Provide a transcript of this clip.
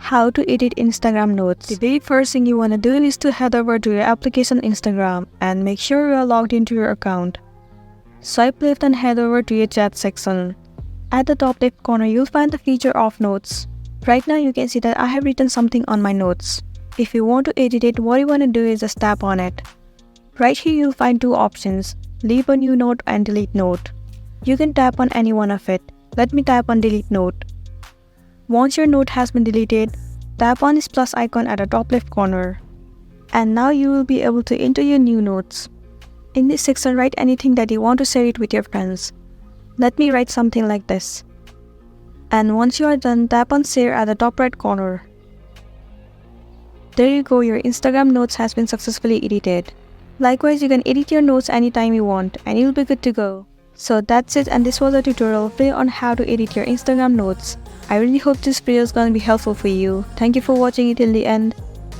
How to edit Instagram notes. The very first thing you want to do is to head over to your application Instagram and make sure you are logged into your account. Swipe left and head over to your chat section. At the top left corner, you'll find the feature of notes. Right now you can see that I have written something on my notes. If you want to edit it, what you want to do is just tap on it. Right here you'll find two options, leave a new note and delete note. You can tap on any one of it. Let me tap on delete note. Once your note has been deleted, tap on this plus icon at the top left corner. And now you will be able to enter your new notes. In this section, write anything that you want to share it with your friends. Let me write something like this. And once you are done, tap on share at the top right corner. There you go, your Instagram notes has been successfully edited. Likewise, you can edit your notes anytime you want and you'll be good to go. So that's it, and this was a tutorial on how to edit your Instagram notes. I really hope this video is going to be helpful for you. Thank you for watching it till the end.